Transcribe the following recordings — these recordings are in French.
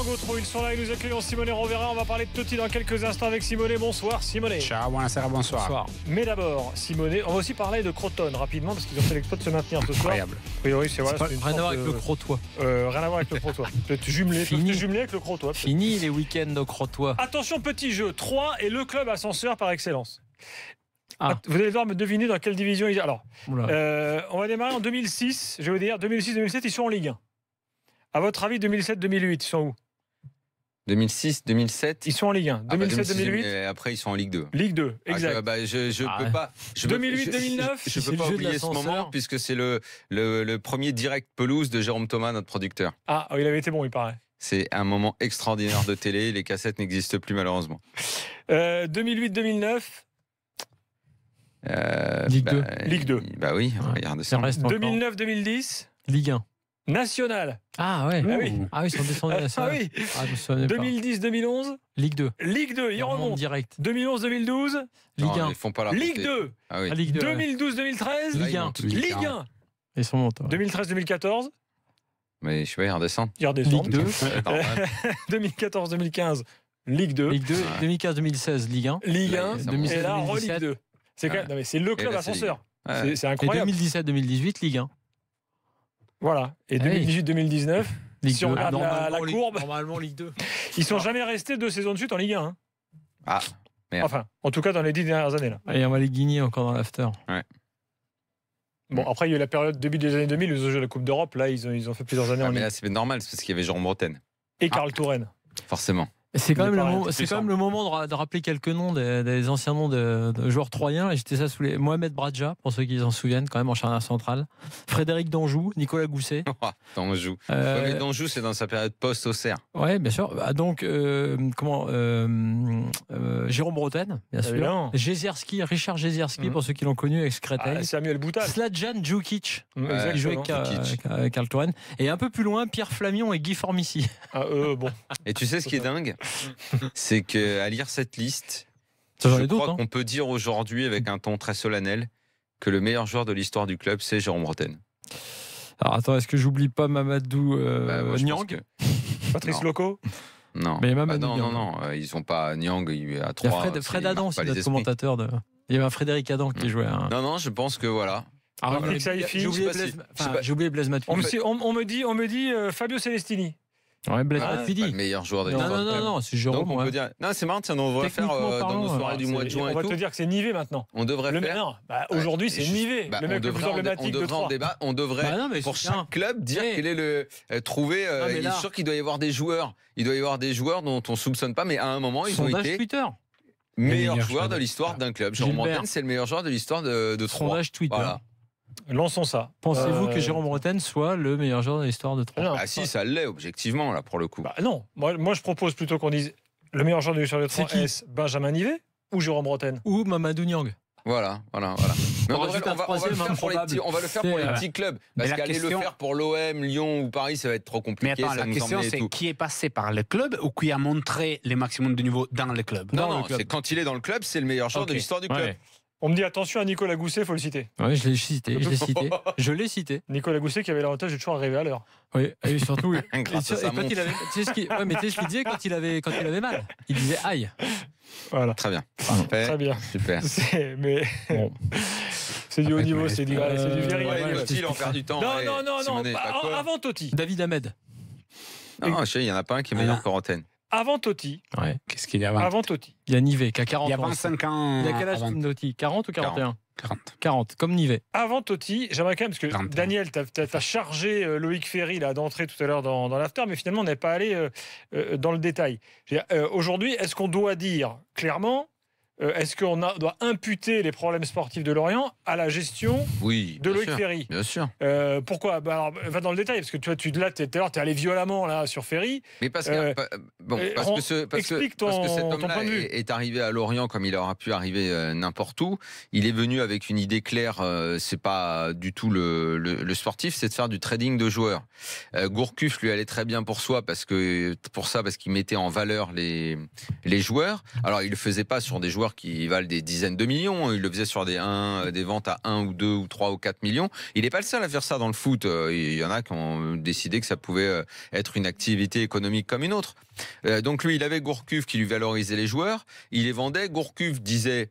Gautreau, ils sont là et nous accueillons Simone Rovera. On va parler de Totti dans quelques instants avec Simone. Bonsoir Simone. Ciao, buonasera, bonsoir. Mais d'abord, Simone, on va aussi parler de Crotone rapidement parce qu'ils ont fait l'exploit de se maintenir ce soir. Incroyable. A priori, c'est voilà, rien à voir avec le Crotoy. Rien à voir avec le Crotoy. Peut-être jumelé avec le Crotoy. Fini les week-ends au Crotoy. Attention, petit jeu. 3 est le club ascenseur par excellence. Ah. Vous allez devoir me deviner dans quelle division ils. Alors, on va démarrer en 2006. Je vais vous dire 2006-2007, ils sont en Ligue 1. À votre avis, 2007-2008, ils sont où? 2006, 2007. Ils sont en Ligue 1. 2007-2008. Et après, ils sont en Ligue 2. Ligue 2, exact. Je peux pas. 2008-2009. Je peux pas oublier ce moment puisque c'est le premier direct pelouse de Jérôme Thomas, notre producteur. Ah, il avait été bon, il paraît. C'est un moment extraordinaire de télé. Les cassettes n'existent plus malheureusement. 2008-2009. Ligue 2. Ligue 2. Bah oui, regardez ça. 2009-2010. Ligue 1. National. Ah ouais. Ah oui. Ils sont descendus national. Ah oui. 2010-2011. Ligue 2. Ligue 2, ils remontent. Direct. 2011-2012. Ligue 1. Ils font pas la Ligue 2. Ah oui. Ligue 2. 2012-2013. Ligue 1. Ligue 1. Ils sont montés. 2013-2014. Mais je sais pas, ils redescendent. Ils redescendent. Ligue 2. 2014-2015. Ligue 2. Ligue 2. 2015-2016. Ligue 1. Ligue 1. Ouais, Et là, Ligue 2. C'est le club ascenseur. C'est incroyable. Et 2017-2018, Ligue 1. Voilà. Et 2018-2019, si on regarde la courbe, normalement Ligue 2. Ils sont jamais restés 2 saisons de suite en Ligue 1. Ah, merde. Enfin, en tout cas dans les 10 dernières années là. Et on va les guigner encore dans l'after. Ouais. Bon, après il y a eu la période début des années 2000, ils ont joué la Coupe d'Europe. Là, ils ont fait plusieurs années en Mais Ligue. là, c'est normal, c'est parce qu'il y avait Jérôme Bretagne. Et Karl Touraine. Forcément. C'est quand même le moment de rappeler quelques noms des anciens noms de joueurs troyens. Et j'étais ça sous les Mohamed Bradja, pour ceux qui s'en souviennent, quand même en charnière centrale. Frédéric Danjou, Nicolas Gousset. Danjou. Mais Danjou, c'est dans sa période post-Auxerre. Oui, bien sûr. Donc, Jérôme Bretagne, bien sûr. Jezierski, Richard Jezierski, pour ceux qui l'ont connu avec Créteil. Samuel Boutal. Sladjan Djukic, qui jouait avec Karl Touraine. Et un peu plus loin, Pierre Flamion et Guy Formici. Bon. Et tu sais ce qui est dingue, c'est qu'à lire cette liste, je crois qu'on peut dire aujourd'hui, avec un ton très solennel, que le meilleur joueur de l'histoire du club, c'est Jérôme Bretagne. Alors attends, est-ce que j'oublie pas Mamadou Niang, Patrice Loco? Non. Mais non, ils sont pas Niang, il est à 3. Il y a Fred Adam, aussi, notre commentateur. Il y avait un Frédéric Adam qui jouait. Non, je pense que voilà. J'ai oublié Blaise Matuidi. On me dit Fabio Celestini. Ouais, Blaise Matuidi. Le meilleur joueur de l'histoire. Non, c'est Jérôme. Donc on peut dire. Non, c'est marrant, on devrait faire dans nos soirées du mois de juin. On va te dire que c'est Nivé maintenant. On devrait faire. Aujourd'hui, c'est Nivé, le mec le plus emblématique de Troyes. On devrait, pour chaque club, dire quel est le. Trouver. Il est sûr qu'il doit y avoir des joueurs. Il doit y avoir des joueurs dont on ne soupçonne pas, mais à un moment, ils ont été. Meilleur joueur de l'histoire d'un club. Jérôme Bretagne, c'est le meilleur joueur de l'histoire de Troyes. Sondage Twitter. Voilà. Lançons ça. Pensez-vous que Jérôme Bretagne soit le meilleur joueur de l'histoire de Troyes? Ah si, ça l'est, objectivement, là, pour le coup. Non, moi je propose plutôt qu'on dise le meilleur joueur de l'histoire de Troyes, est Benjamin Nivet ou Jérôme Bretagne? Ou Mamadou Niang. Voilà. On va le faire pour les petits clubs. Parce qu'aller le faire pour l'OM, Lyon ou Paris, ça va être trop compliqué. Mais attends, la question c'est qui est passé par le club ou qui a montré le maximum de niveau dans le club? Non, c'est quand il est dans le club, c'est le meilleur joueur de l'histoire du club. On me dit attention à Nicolas Gousset, il faut le citer. Oui, je l'ai cité. Nicolas Gousset qui avait l'avantage de toujours arriver à l'heure. Oui, et surtout. Grâce à sa montre. Tu sais ce qu'il disait quand il avait mal? Il disait aïe. Voilà. Très bien. Très bien. Super. C'est du haut niveau, c'est du very. Inutile en faire du temps. Non. Avant Totti. David Ahmed. Non, il y en a pas un qui est meilleur que Bretagne. Avant Totti. Ouais. Qu'est-ce qu'il y a avant Totti? Il y a Nivet qui a 40 ans. Il y a 25 ans. Il y a quel âge Totti? 40 ou 41? 40, comme Nivet. Avant Totti, j'aimerais quand même, parce que 40. Daniel, tu as chargé Loïc Ferry d'entrer tout à l'heure dans l'after, mais finalement, on n'est pas allé dans le détail. Aujourd'hui, est-ce qu'on doit dire clairement, est-ce qu'on doit imputer les problèmes sportifs de Lorient à la gestion de Loïc Ferry? Bien sûr. Pourquoi? Va dans le détail, parce que tout à l'heure, tu es allé violemment là, sur Ferry. Mais parce que cet homme-là est arrivé à Lorient comme il aura pu arriver n'importe où. Il est venu avec une idée claire, c'est pas du tout le sportif, c'est de faire du trading de joueurs. Gourcuff lui allait très bien pour qu'il mettait en valeur les joueurs. Alors il le faisait pas sur des joueurs joueurs qui valent des dizaines de millions. Il le faisait sur des ventes à 1 ou 2 ou 3 ou 4 millions. Il n'est pas le seul à faire ça dans le foot. Il y en a qui ont décidé que ça pouvait être une activité économique comme une autre. Donc lui, il avait Gourcuff qui lui valorisait les joueurs. Il les vendait. Gourcuff disait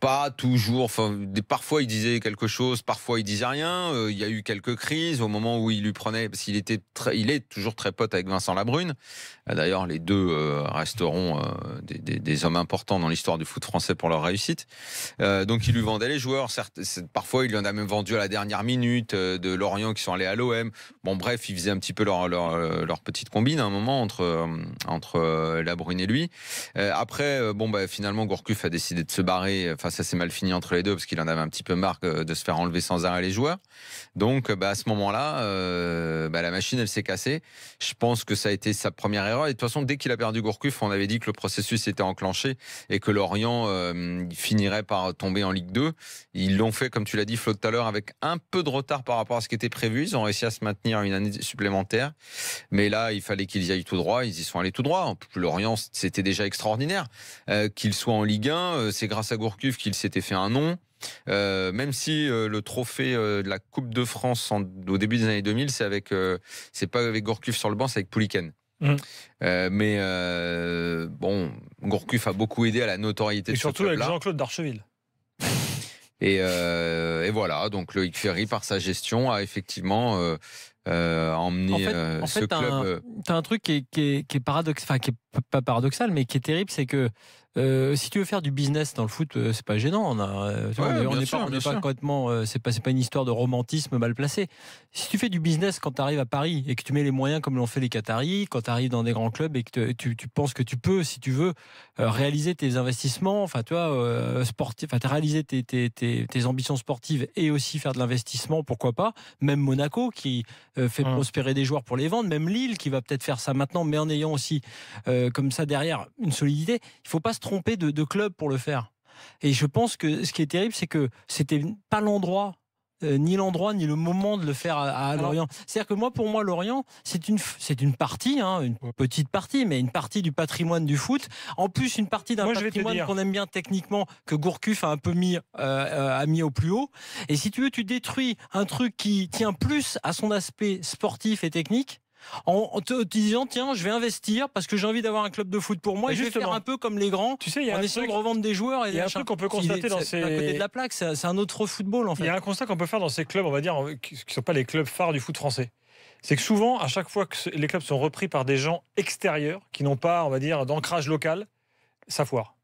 pas toujours, enfin, parfois il disait quelque chose, parfois il disait rien. Il y a eu quelques crises au moment où il lui prenait, parce qu'il il est toujours très pote avec Vincent Labrune. D'ailleurs, les deux resteront des hommes importants dans l'histoire du foot français pour leur réussite. Donc il lui vendait les joueurs. Certes, parfois il lui en a même vendu à la dernière minute de Lorient qui sont allés à l'OM. Bon, bref, il faisait un petit peu leur petite combine à un moment entre Labrune et lui. Après, finalement, Gourcuff a décidé de se barrer. Enfin, ça s'est mal fini entre les deux parce qu'il en avait un petit peu marre de se faire enlever sans arrêt les joueurs. Donc, à ce moment-là, la machine, elle s'est cassée. Je pense que ça a été sa première erreur. Et de toute façon, dès qu'il a perdu Gourcuff, on avait dit que le processus était enclenché et que Lorient finirait par tomber en Ligue 2. Ils l'ont fait, comme tu l'as dit, Flo, tout à l'heure, avec un peu de retard par rapport à ce qui était prévu. Ils ont réussi à se maintenir une année supplémentaire. Mais là, il fallait qu'ils y aillent tout droit. Ils y sont allés tout droit. Lorient, c'était déjà extraordinaire. Qu'il soit en Ligue 1, c'est grâce à Gourcuff qu'il s'était fait un nom. Même si le trophée de la Coupe de France au début des années 2000, c'est pas avec Gourcuff sur le banc, c'est avec Pouliken. Gourcuff a beaucoup aidé à la notoriété de ce club-là. Et surtout avec Jean-Claude Darcheville. Et voilà, donc Loïc Ferry, par sa gestion, a effectivement emmené ce club. T'as un truc qui est paradoxal, enfin qui est pas paradoxal, mais qui est terrible, c'est que si tu veux faire du business dans le foot, c'est pas gênant. On n'est pas complètement. C'est pas une histoire de romantisme mal placé. Si tu fais du business quand tu arrives à Paris et que tu mets les moyens comme l'ont fait les Qataris, quand tu arrives dans des grands clubs et que tu penses que tu peux, si tu veux, réaliser tes investissements, enfin tu vois, sportifs, enfin réaliser tes ambitions sportives et aussi faire de l'investissement, pourquoi pas. Même Monaco qui fait prospérer des joueurs pour les vendre, même Lille qui va peut-être faire ça maintenant, mais en ayant aussi comme ça derrière une solidité. Il faut pas se tromper de club pour le faire. Et je pense que ce qui est terrible, c'est que c'était pas l'endroit, ni le moment de le faire à Lorient. C'est-à-dire que pour moi, Lorient, c'est une partie, une petite partie, mais une partie du patrimoine du foot. En plus, une partie d'un patrimoine qu'on aime bien techniquement, que Gourcuff a un peu mis au plus haut. Et si tu veux, tu détruis un truc qui tient plus à son aspect sportif et technique, en te disant tiens, je vais investir parce que j'ai envie d'avoir un club de foot pour moi et je vais faire un peu comme les grands, tu sais, en essayant de revendre des joueurs. Il y a un truc qu'on peut constater à côté de la plaque, c'est un autre football en fait. Il y a un constat qu'on peut faire dans ces clubs, on va dire, qui ne sont pas les clubs phares du foot français. C'est que souvent, à chaque fois que les clubs sont repris par des gens extérieurs qui n'ont pas, on va dire, d'ancrage local, ça foire.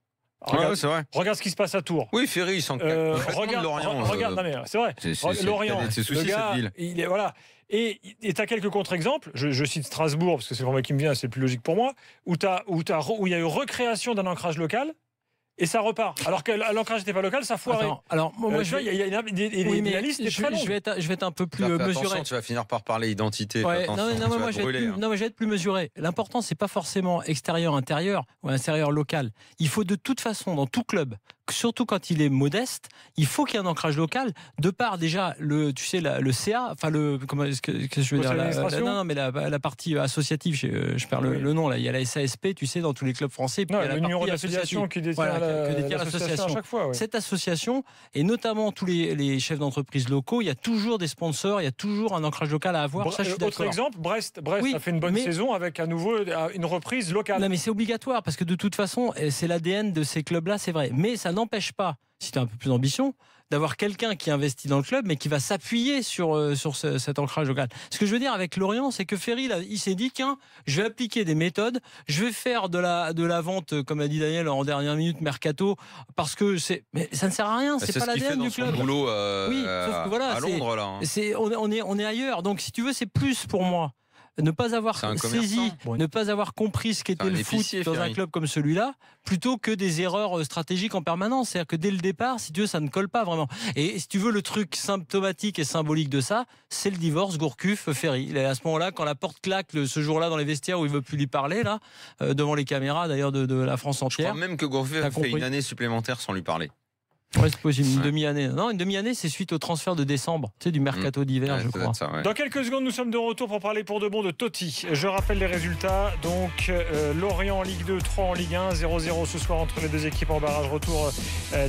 Regarde, c'est vrai. Regarde ce qui se passe à Tours. Oui, Ferry, il s'en regarde Lorient. Non mais c'est vrai. Lorient, le gars, il est voilà. Et tu as quelques contre-exemples, je cite Strasbourg, parce que c'est le format qui me vient, c'est le plus logique pour moi, où il y a eu recréation d'un ancrage local, et ça repart. Alors que l'ancrage n'était pas local, ça foirait. Alors, moi, il y a la liste est très longue. Je vais être un peu plus mesuré. Attention, tu vas finir par parler identité. Ouais, non, moi, je vais être plus mesuré. L'important, c'est pas forcément extérieur-intérieur ou extérieur-local. Il faut de toute façon, dans tout club, surtout quand il est modeste, il faut qu'il y ait un ancrage local, de par déjà le CA, enfin comment est-ce que je veux dire la partie associative, je perds le nom là, il y a la SASP, tu sais, dans tous les clubs français, puis il y a la numéro partie d'association qui détient l'association à chaque fois. Ouais. Cette association, et notamment tous les chefs d'entreprise locaux, il y a toujours des sponsors, il y a toujours un ancrage local à avoir. Autre exemple, Brest a fait une bonne saison avec à nouveau une reprise locale. Non mais c'est obligatoire parce que de toute façon, c'est l'ADN de ces clubs-là, c'est vrai. Mais ça n'empêche pas, si tu as un peu plus d'ambition, d'avoir quelqu'un qui investit dans le club, mais qui va s'appuyer sur cet ancrage local. Ce que je veux dire avec Lorient, c'est que Ferry, là, il s'est dit, tiens, je vais appliquer des méthodes, je vais faire de la vente, comme a dit Daniel en dernière minute, mercato, parce que mais ça ne sert à rien, c'est pas l'ADN du club. C'est son boulot sauf que voilà, à Londres, là. On est ailleurs, donc si tu veux, c'est plus pour moi. Ne pas avoir saisi, ne pas avoir compris ce qu'était le foot dans un club comme celui-là, plutôt que des erreurs stratégiques en permanence. C'est-à-dire que dès le départ, si tu veux, ça ne colle pas vraiment. Et si tu veux, le truc symptomatique et symbolique de ça, c'est le divorce Gourcuff-Ferry. À ce moment-là, quand la porte claque ce jour-là dans les vestiaires où il ne veut plus lui parler, là, devant les caméras d'ailleurs de la France entière. Je crois même que Gourcuff a fait une année supplémentaire sans lui parler. Ouais, c'est possible, une demi-année. Non, une demi-année, c'est suite au transfert de décembre, tu sais, du mercato d'hiver, je crois. Ça, Dans quelques secondes, nous sommes de retour pour parler pour de bon de Totti. Je rappelle les résultats. Donc, Lorient en Ligue 2, 3 en Ligue 1, 0-0 ce soir entre les deux équipes en barrage retour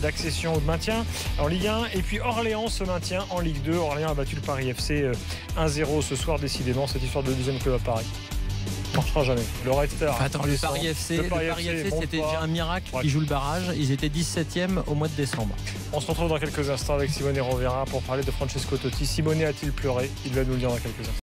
d'accession ou de maintien en Ligue 1. Et puis Orléans se maintient en Ligue 2. Orléans a battu le Paris FC 1-0 ce soir, décidément, cette histoire de deuxième club à Paris. On ne changera jamais. Le Red Star. Attends, le Paris FC, c'était déjà un miracle. Ils jouent le barrage. Ils étaient 17e au mois de décembre. On se retrouve dans quelques instants avec Simone Rovera pour parler de Francesco Totti. Simone a-t-il pleuré? Il va nous le dire dans quelques instants.